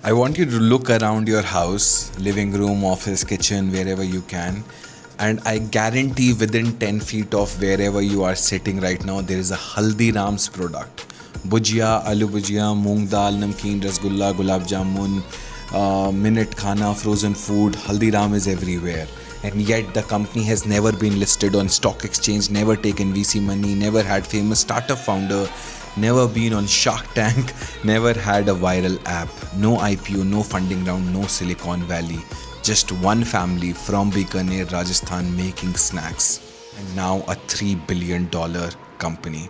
I want you to look around your house, living room, office, kitchen, wherever you can. And I guarantee within 10 feet of wherever you are sitting right now, there is a Haldiram's product. Bhujia, aloo bhujia, moong dal, namkeen, rasgulla, gulab jamun, minute khana, frozen food. Haldiram is everywhere. And yet the company has never been listed on stock exchange, never taken VC money, never had famous startup founder, never been on Shark Tank, never had a viral app, no IPO, no funding round, no Silicon Valley. Just one family from Bikaner, Rajasthan making snacks. And now a $3 billion company.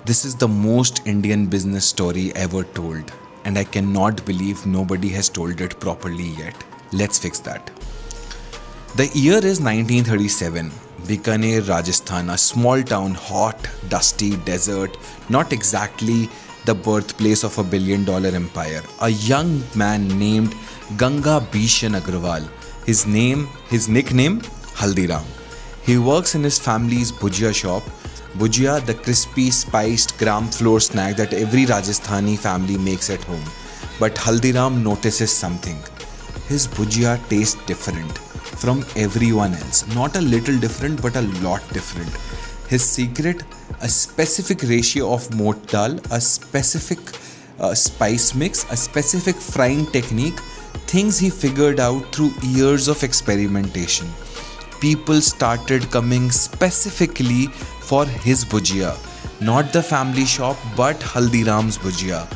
This is the most Indian business story ever told. And I cannot believe nobody has told it properly yet. Let's fix that. The year is 1937. Bikaner, Rajasthan, a small town, hot, dusty, desert, not exactly the birthplace of a billion-dollar empire. A young man named Ganga Bhishen Agarwal. His nickname, Haldiram. He works in his family's Bhujia shop. Bhujia, the crispy, spiced gram flour snack that every Rajasthani family makes at home. But Haldiram notices something. His Bhujia tastes different from everyone else. Not a little different, but a lot different. His secret, a specific ratio of moat dal, a specific spice mix, a specific frying technique, things he figured out through years of experimentation. People started coming specifically for his Bhujia. Not the family shop, but Haldiram's Bhujia,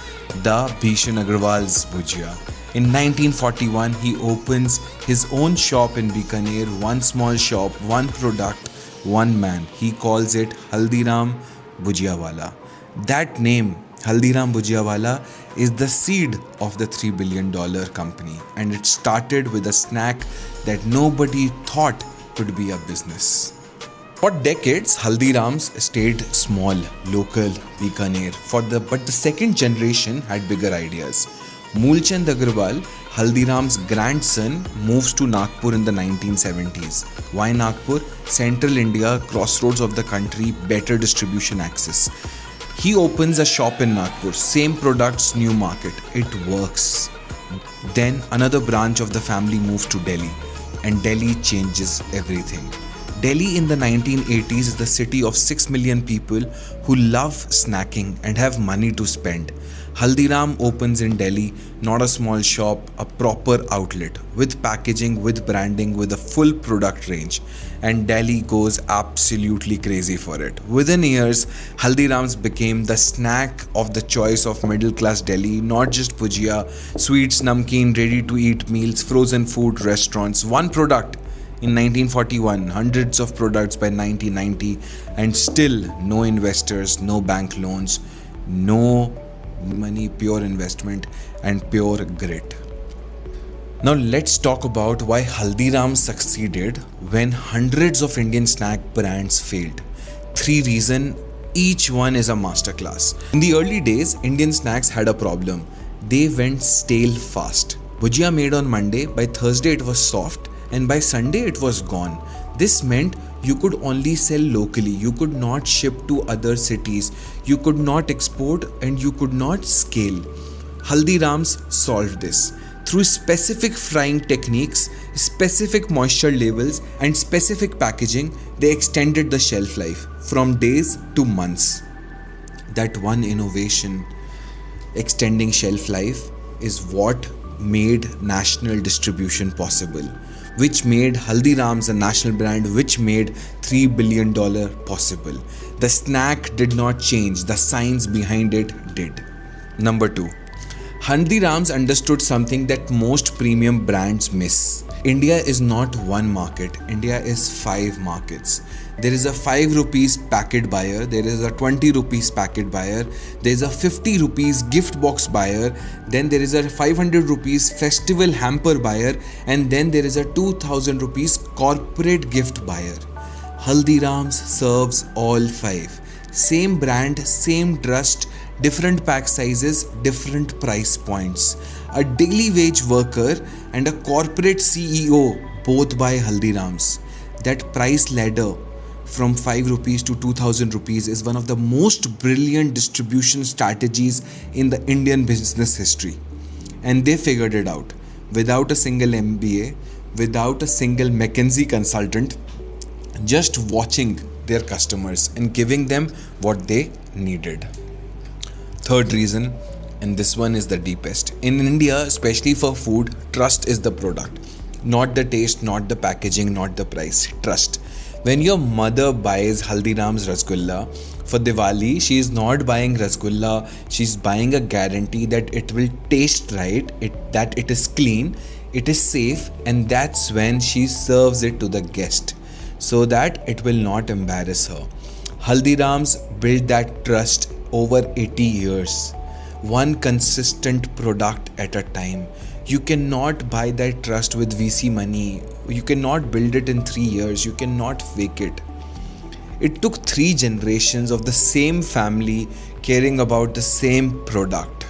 the Bhishen Agarwal's Bhujia. In 1941, he opens his own shop in Bikaner, one small shop, one product, one man. He calls it Haldiram Bhujia Wala. That name, Haldiram Bhujia Wala, is the seed of the $3 billion company. And it started with a snack that nobody thought could be a business. For decades, Haldiram's stayed small, local, Bikaner. But the second generation had bigger ideas. Moolchand Agarwal, Haldiram's grandson, moves to Nagpur in the 1970s. Why Nagpur? Central India, crossroads of the country, better distribution access. He opens a shop in Nagpur, same products, new market. It works. Then another branch of the family moves to Delhi, and Delhi changes everything. Delhi in the 1980s is the city of 6 million people who love snacking and have money to spend. Haldiram opens in Delhi, not a small shop, a proper outlet with packaging, with branding, with a full product range. And Delhi goes absolutely crazy for it. Within years, Haldiram's became the snack of the choice of middle class Delhi, not just Bhujia, sweets, namkeen, ready to eat meals, frozen food, restaurants. One product in 1941, hundreds of products by 1990, and still no investors, no bank loans, no money, pure investment and pure grit. Now let's talk about why Haldiram succeeded when hundreds of Indian snack brands failed. 3 reasons, each one is a masterclass. In the early days, Indian snacks had a problem. They went stale fast. Bhujia made on Monday, by Thursday it was soft, and by Sunday it was gone. This meant you could only sell locally, you could not ship to other cities, you could not export, and you could not scale. Haldiram's solved this. Through specific frying techniques, specific moisture levels, and specific packaging, they extended the shelf life from days to months. That one innovation, extending shelf life, is what made national distribution possible, which made Haldiram's a national brand, which made $3 billion possible. The snack did not change, the science behind it did. Number 2. Haldiram's understood something that most premium brands miss. India is not one market, India is 5 markets. There is a 5 rupees packet buyer, there is a 20 rupees packet buyer, there is a 50 rupees gift box buyer, then there is a 500 rupees festival hamper buyer, and then there is a 2000 rupees corporate gift buyer. Haldiram's serves all 5. Same brand, same trust, different pack sizes, different price points. A daily wage worker and a corporate CEO both buy Haldiram's. That price ladder from 5 rupees to 2000 rupees is one of the most brilliant distribution strategies in the Indian business history. And they figured it out without a single MBA, without a single McKinsey consultant, just watching their customers and giving them what they needed. Third reason, and this one is the deepest. In India, especially for food, trust is the product. Not the taste, not the packaging, not the price. Trust. When your mother buys Haldiram's Rasgulla for Diwali, she is not buying Rasgulla, she's buying a guarantee that it will taste right, that it is clean, it is safe, and that's when she serves it to the guest so that it will not embarrass her. Haldiram's built that trust over 80 years. One consistent product at a time. You cannot buy that trust with VC money. You cannot build it in 3 years. You cannot fake it. It took 3 generations of the same family caring about the same product.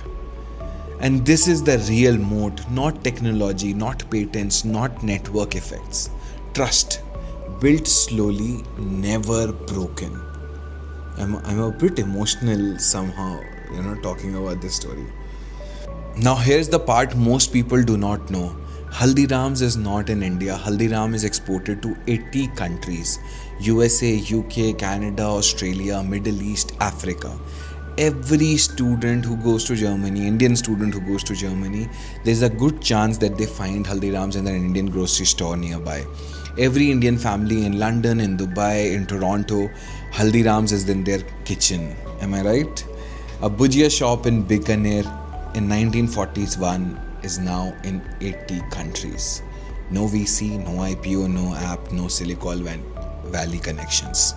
And this is the real moat, not technology, not patents, not network effects. Trust, built slowly, never broken. I'm a bit emotional somehow, talking about this story. Now here's the part most people do not know. Haldiram's is not in India. Haldiram is exported to 80 countries. USA, UK, Canada, Australia, Middle East, Africa. Every student who goes to Germany, Indian student who goes to Germany, there's a good chance that they find Haldiram's in an Indian grocery store nearby. Every Indian family in London, in Dubai, in Toronto, Haldiram's is in their kitchen. Am I right? A Bhujia shop in Bikaner in 1941 is now in 80 countries. No VC, no IPO, no app, no Silicon Valley connections.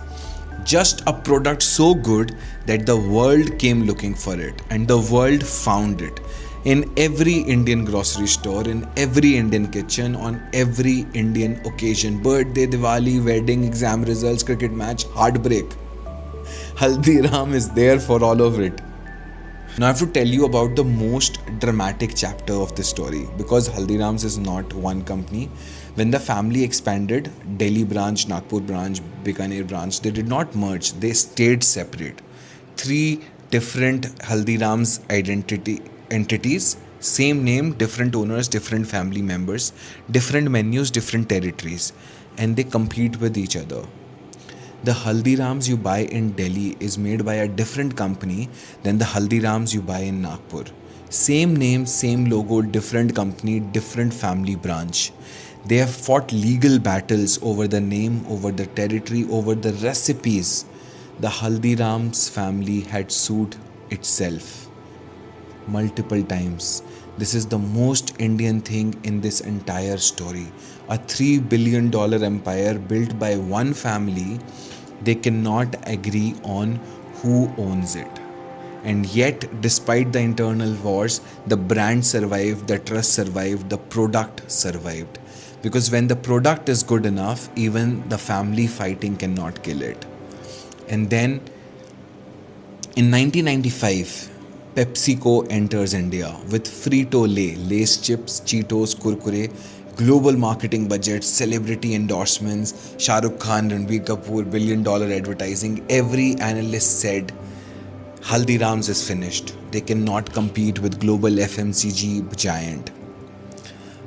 Just a product so good that the world came looking for it and the world found it. In every Indian grocery store, in every Indian kitchen, on every Indian occasion. Birthday, Diwali, wedding, exam results, cricket match, heartbreak. Haldiram is there for all of it. Now I have to tell you about the most dramatic chapter of this story, because Haldiram's is not one company. When the family expanded, Delhi branch, Nagpur branch, Bikaner branch, they did not merge, they stayed separate. 3 different Haldiram's entities, same name, different owners, different family members, different menus, different territories, and they compete with each other. The Haldiram's you buy in Delhi is made by a different company than the Haldiram's you buy in Nagpur. Same name, same logo, different company, different family branch. They have fought legal battles over the name, over the territory, over the recipes. The Haldiram's family had sued itself multiple times. This is the most Indian thing in this entire story. A $3 billion empire built by one family. They cannot agree on who owns it. And yet, despite the internal wars, the brand survived, the trust survived, the product survived. Because when the product is good enough, even the family fighting cannot kill it. And then, in 1995, PepsiCo enters India with Frito-Lay, Lay's chips, Cheetos, Kurkure, global marketing budgets, celebrity endorsements, Shah Rukh Khan, Ranbir Kapoor, $1 billion advertising. Every analyst said Haldiram's is finished. They cannot compete with global FMCG giant.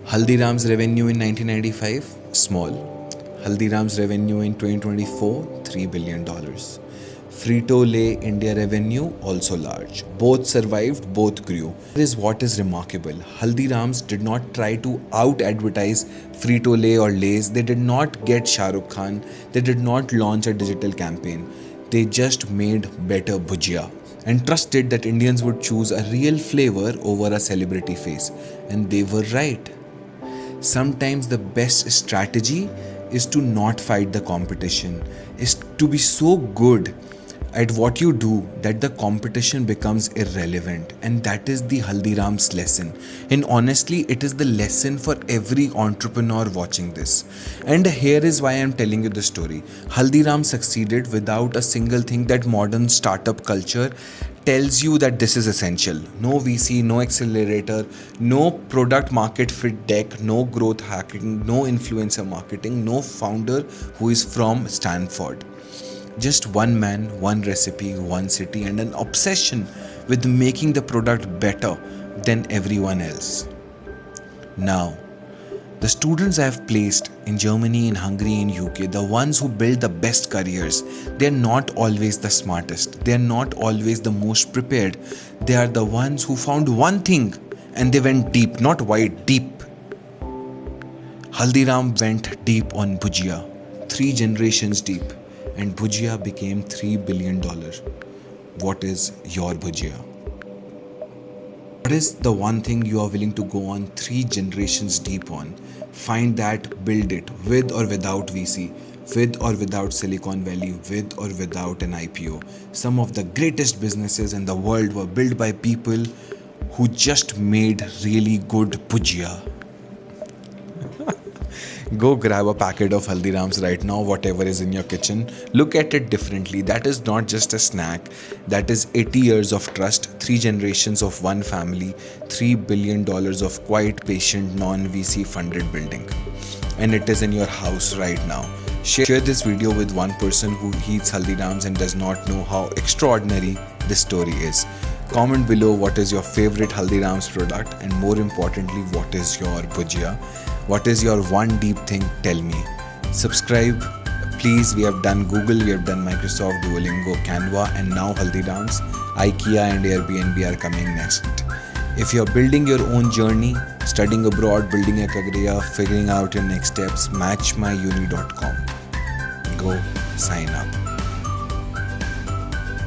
Haldiram's revenue in 1995, small. Haldiram's revenue in 2024, $3 billion. Frito-Lay India revenue also large. Both survived, both grew. Here is what is remarkable. Haldiram's did not try to out-advertise Frito-Lay or Lay's. They did not get Shah Rukh Khan. They did not launch a digital campaign. They just made better Bhujia and trusted that Indians would choose a real flavor over a celebrity face. And they were right. Sometimes the best strategy is to not fight the competition, is to be so good at what you do that the competition becomes irrelevant. And that is the Haldiram's lesson. And honestly, it is the lesson for every entrepreneur watching this. And here is why I am telling you the story. Haldiram succeeded without a single thing that modern startup culture tells you that this is essential. No VC, no accelerator, no product market fit deck, no growth hacking, no influencer marketing, no founder who is from Stanford. Just one man, one recipe, one city, and an obsession with making the product better, than everyone else. Now, the students I have placed in Germany, in Hungary, in UK, the ones who build the best careers, they are not always the smartest. They are not always the most prepared. They are the ones who found one thing and they went deep, not wide, deep. Haldiram went deep on Bhujia, 3 generations deep, and Bhujia became $3 billion. What is your Bhujia? What is the one thing you are willing to go on 3 generations deep on? Find that, build it, with or without VC, with or without Silicon Valley, with or without an IPO. Some of the greatest businesses in the world were built by people who just made really good Bhujia. Go grab a packet of Haldirams right now, whatever is in your kitchen. Look at it differently. That is not just a snack. That is 80 years of trust, 3 generations of one family, $3 billion of quiet, patient, non-VC funded building. And it is in your house right now. Share this video with one person who eats Haldirams and does not know how extraordinary this story is. Comment below what is your favorite Haldirams product, and more importantly, what is your Bhujia. What is your one deep thing? Tell me. Subscribe, please. We have done Google, we have done Microsoft, Duolingo, Canva, and now Haldirams. IKEA and Airbnb are coming next. If you're building your own journey, studying abroad, building a career, figuring out your next steps, matchmyuni.com. Go sign up.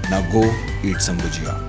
Now go eat some Bhujia.